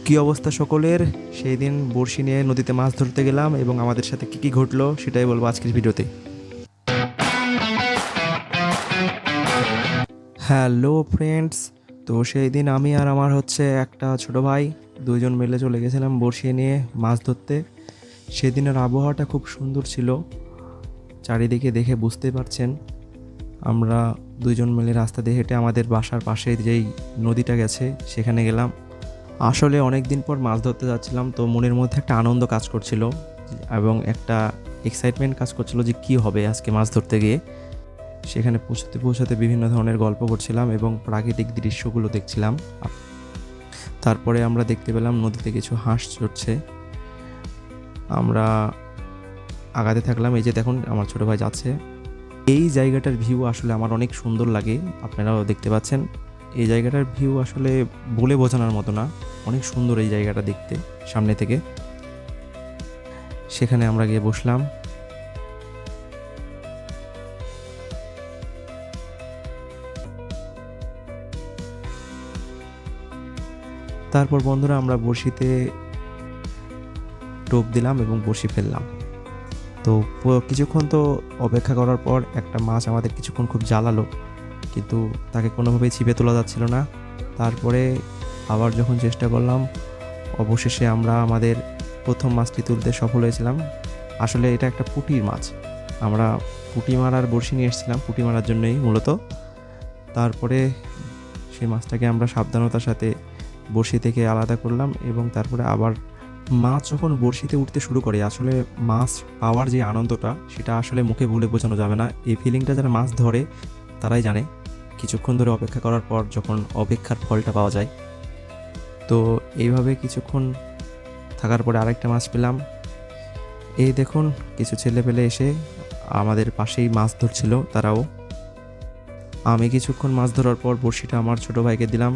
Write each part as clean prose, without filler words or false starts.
কী অবস্থা সকলের? সেই দিন বড়শি নিয়ে নদীতে মাছ ধরতে গেলাম এবং আমাদের সাথে কী কী ঘটলো সেটাই বলবো আজকের ভিডিওতে। হ্যালো ফ্রেন্ডস, তো সেই দিন আমি আর আমার একটা ছোট ভাই দুইজন মিলে চলে গেছিলাম বড়শি নিয়ে মাছ ধরতে। সেদিনের আবহাওয়াটা খুব সুন্দর ছিল, চারিদিকে দেখে বুঝতে পারছেন। আমরা দুইজন মিলে রাস্তা দিয়ে হেঁটে আমাদের বাসার পাশে যেই নদীটা গেছে সেখানে গেলাম। আসলে অনেক দিন পর মাছ ধরতে যাচ্ছিলাম, তো মনের মধ্যে একটা আনন্দ কাজ করছিল এবং একটা এক্সাইটমেন্ট কাজ করছিল যে কী হবে আজকে মাছ ধরতে গিয়ে। সেখানে পৌঁছাতে পৌঁছাতে বিভিন্ন ধরনের গল্প করছিলাম এবং প্রাকৃতিক দৃশ্যগুলো দেখছিলাম। তারপরে আমরা দেখতে পেলাম নদীতে কিছু হাঁস চড়ছে। আমরা আগাতে থাকলাম। এই যে দেখুন আমার ছোটো ভাই যাচ্ছে। এই জায়গাটার ভিউ আসলে আমার অনেক সুন্দর লাগে, আপনারাও দেখতে পাচ্ছেন। এই জায়গাটার ভিউ আসলে বলে বোঝানোর মতো না, অনেক সুন্দর এই জায়গাটা দেখতে সামনে থেকে। সেখানে আমরা গিয়ে বসলাম। তারপর বন্ধুরা আমরা বড়শিতে টোপ দিলাম এবং বড়শি ফেললাম। তো কিছুক্ষণ তো অপেক্ষা করার পর একটা মাছ আমাদের কিছুক্ষণ খুব জ্বালালো, কিন্তু তাকে কোনোভাবেই ছিপে তোলা যাচ্ছিল না। তারপরে আবার যখন চেষ্টা করলাম, অবশেষে আমরা আমাদের প্রথম মাছটি তুলতে সফল হয়েছিলাম। আসলে এটা একটা পুঁটির মাছ। আমরা পুঁটি মারার বড়শি নিয়ে এসেছিলাম পুঁটি মারার জন্যই মূলত। তারপরে সেই মাছটাকে আমরা সাবধানতার সাথে বড়শি থেকে আলাদা করলাম এবং তারপরে আবার মাছ যখন বড়শিতে উঠতে শুরু করে, আসলে মাছ পাওয়ার যে আনন্দটা সেটা আসলে মুখে বলে বোঝানো যাবে না। এই ফিলিংটা যারা মাছ ধরে তারাই জানে। কিছুক্ষণ ধরে অপেক্ষা করার পর যখন অপেক্ষার ফলটা পাওয়া যায়, তো এইভাবে কিছুক্ষণ থাকার পরে আরেকটা মাছ পেলাম। এই দেখুন কিছু ছেলেপেলে এসে আমাদের পাশেই মাছ ধরছিল তারাও। আমি কিছুক্ষণ মাছ ধরার পর বড়শিটা আমার ছোট ভাইকে দিলাম।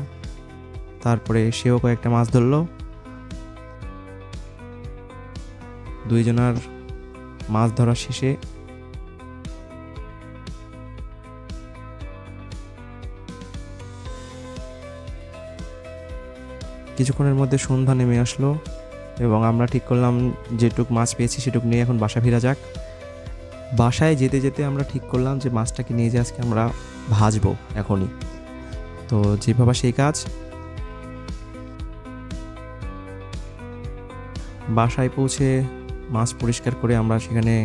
তারপরে সেও কয়েকটা মাছ ধরলো। দুইজনার মাছ ধরা শেষে কিছুক্ষণের মধ্যে সন্ধ্যা নেমে আসলো এবং আমরা ঠিক করলাম যেটুক মাছ পেয়েছি সেটুক নিয়ে এখন বাসা ফেরা যাক। বাসায় যেতে যেতে আমরা ঠিক করলাম যে মাছটাকে নিয়ে যে আজকে আমরা ভাজবো এখনই। তো যে ভাবা সেই কাজ। বাসায় পৌঁছে মাছ পরিষ্কার করে আমরা সেখানে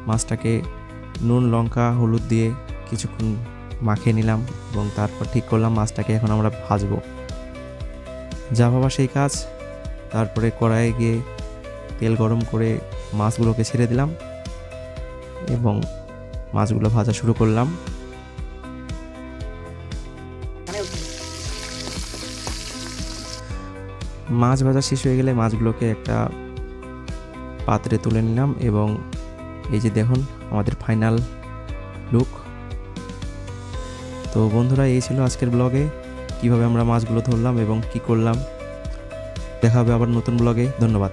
মাছটাকে নুন লঙ্কা হলুদ দিয়ে কিছুক্ষণ মাখিয়ে নিলাম এবং তারপর ঠিক করলাম মাছটাকে এখন আমরা ভাজবো। যা ভাবা সেই কাজ। তারপরে কড়াইয়ে গিয়ে তেল গরম করে মাছগুলোকে ছেড়ে দিলাম এবং মাছগুলো ভাজা শুরু করলাম। মাছ ভাজা শেষ হয়ে গেলে মাছগুলোকে একটা পাত্রে তুলে নিলাম এবং এই যে দেখুন আমাদের ফাইনাল লুক। তো বন্ধুরা, এই ছিল আজকের ব্লগে, কিভাবে আমরা মাছগুলো ধরলাম এবং কি করলাম। দেখা হবে আবার নতুন ব্লগে। ধন্যবাদ।